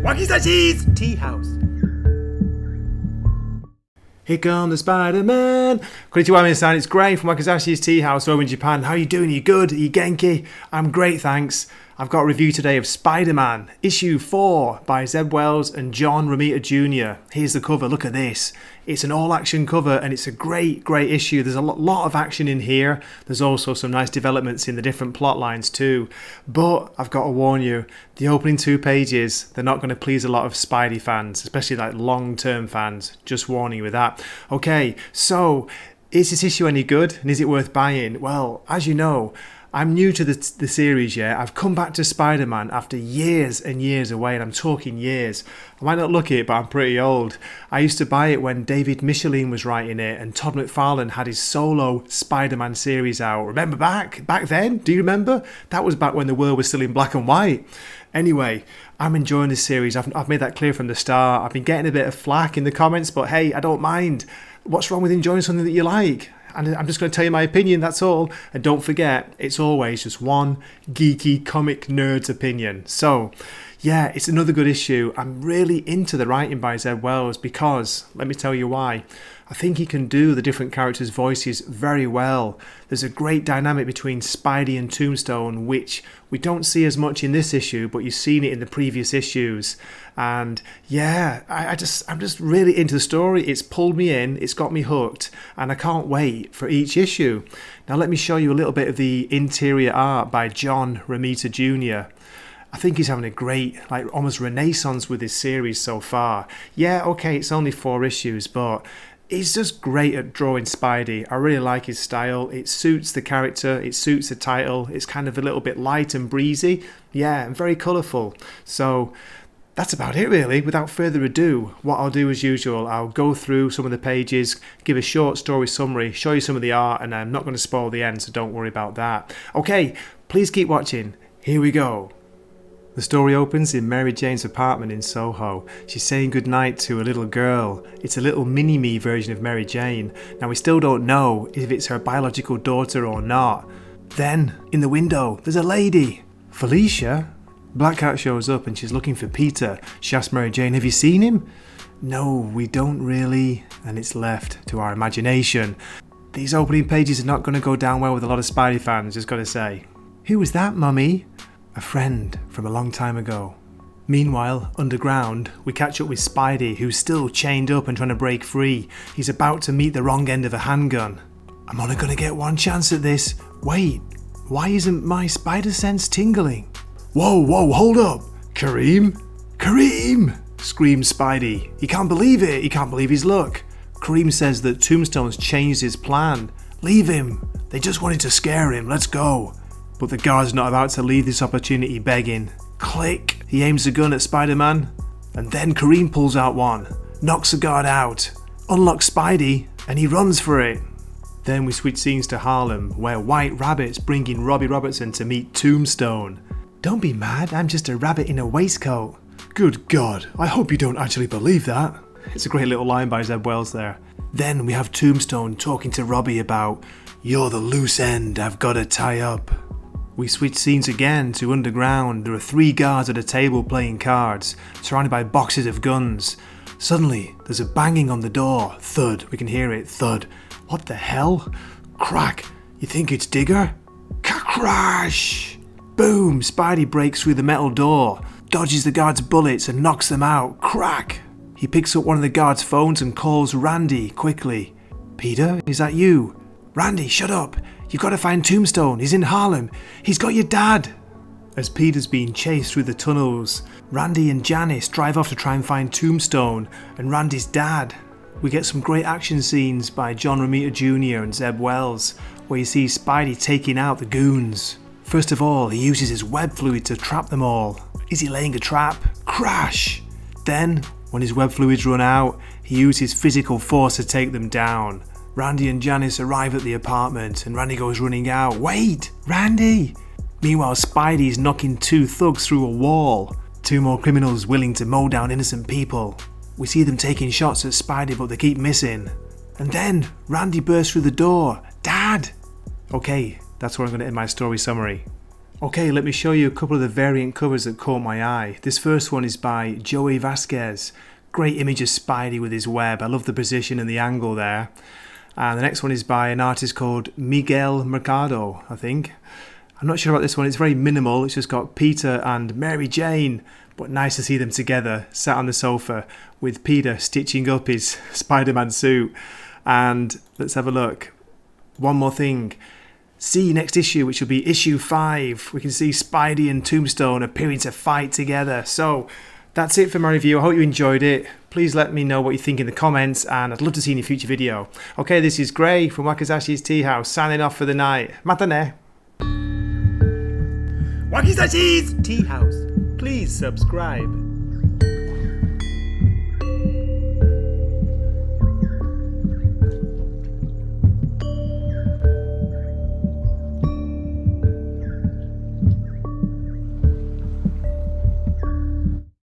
Wakisashi's Tea House. Here come the Spider-Man. Konnichiwa, minasan. It's Gray from Wakisashi's Tea House over in Japan. How are you doing? Are you good? Are you genki? I'm great, thanks. I've got a review today of Spider-Man, issue 4 by Zeb Wells and John Romita Jr. Here's the cover. Look at this. It's an all-action cover and it's a great issue. There's a lot of action in here. There's also some nice developments in the different plot lines too. But I've got to warn you, the opening 2 pages, they're not going to please a lot of Spidey fans, especially like long-term fans. Just warning you with that. Okay, so is this issue any good and is it worth buying? Well, as you know, I'm new to the series, yeah. I've come back to Spider-Man after years and years away, and I'm talking years. I might not look it, but I'm pretty old. I used to buy it when David Michelin was writing it, and Todd McFarlane had his solo Spider-Man series out. Remember back then? Do you remember? That was back when the world was still in black and white. Anyway, I'm enjoying this series. I've made that clear from the start. I've been getting a bit of flack in the comments, but hey, I don't mind. What's wrong with enjoying something that you like? And I'm just going to tell you my opinion, that's all. And don't forget, it's always just one geeky comic nerd's opinion. So, yeah, it's another good issue. I'm really into the writing by Zeb Wells because, let me tell you why. I think he can do the different characters' voices very well. There's a great dynamic between Spidey and Tombstone, which we don't see as much in this issue, but you've seen it in the previous issues. And yeah, I'm just really into the story. It's pulled me in, it's got me hooked, and I can't wait for each issue. Now let me show you a little bit of the interior art by John Romita Jr. I think he's having a great, like almost renaissance with this series so far. Yeah, okay, it's only 4 issues, but he's just great at drawing Spidey. I really like his style. It suits the character, it suits the title. It's kind of a little bit light and breezy. Yeah, and very colourful. So that's about it really. Without further ado, what I'll do as usual, I'll go through some of the pages, give a short story summary, show you some of the art, and I'm not going to spoil the end, so don't worry about that. Okay, please keep watching. Here we go. The story opens in Mary Jane's apartment in Soho. She's saying goodnight to a little girl. It's a little mini-me version of Mary Jane. Now we still don't know if it's her biological daughter or not. Then, in the window, there's a lady. Felicia? Black Cat shows up and she's looking for Peter. She asks Mary Jane, have you seen him? No, we don't really. And it's left to our imagination. These opening pages are not going to go down well with a lot of Spidey fans, just gotta say. Who was that, Mummy? A friend from a long time ago. Meanwhile, underground, we catch up with Spidey, who's still chained up and trying to break free. He's about to meet the wrong end of a handgun. I'm only gonna get one chance at this. Wait, why isn't my spider sense tingling? Whoa, hold up! Kareem? Kareem! Screams Spidey. He can't believe it, he can't believe his luck. Kareem says that Tombstone's changed his plan. Leave him, they just wanted to scare him, let's go. But the guard's not about to leave this opportunity begging. Click! He aims a gun at Spider-Man, and then Kareem pulls out one, knocks the guard out, unlocks Spidey, and he runs for it. Then we switch scenes to Harlem, where White Rabbit's bringing Robbie Robertson to meet Tombstone. Don't be mad, I'm just a rabbit in a waistcoat. Good God, I hope you don't actually believe that. It's a great little line by Zeb Wells there. Then we have Tombstone talking to Robbie about, you're the loose end I've got to tie up. We switch scenes again to underground. There are 3 guards at a table playing cards, surrounded by boxes of guns. Suddenly, there's a banging on the door. Thud, we can hear it, thud. What the hell? Crack, you think it's Digger? Crash! Boom, Spidey breaks through the metal door, dodges the guards' bullets and knocks them out. Crack! He picks up one of the guards' phones and calls Randy quickly. Peter, is that you? Randy, shut up. You've got to find Tombstone. He's in Harlem. He's got your dad. As Peter's being chased through the tunnels, Randy and Janice drive off to try and find Tombstone and Randy's dad. We get some great action scenes by John Romita Jr. and Zeb Wells, where you see Spidey taking out the goons. First of all, he uses his web fluid to trap them all. Is he laying a trap? Crash! Then, when his web fluids run out, he uses physical force to take them down. Randy and Janice arrive at the apartment and Randy goes running out. Wait, Randy! Meanwhile, Spidey's knocking 2 thugs through a wall. 2 more criminals willing to mow down innocent people. We see them taking shots at Spidey, but they keep missing. And then Randy bursts through the door. Dad! Okay, that's where I'm going to end my story summary. Okay, let me show you a couple of the variant covers that caught my eye. This first one is by Joey Vasquez. Great image of Spidey with his web. I love the position and the angle there. And the next one is by an artist called Miguel Mercado, I think. I'm not sure about this one. It's very minimal. It's just got Peter and Mary Jane. But nice to see them together, sat on the sofa with Peter stitching up his Spider-Man suit. And let's have a look. One more thing. See next issue, which will be issue 5. We can see Spidey and Tombstone appearing to fight together. So that's it for my review. I hope you enjoyed it. Please let me know what you think in the comments, and I'd love to see you in a future video. Okay, this is Gray from Wakizashi's Tea House, signing off for the night. Matane. Wakizashi's Tea House. Please subscribe.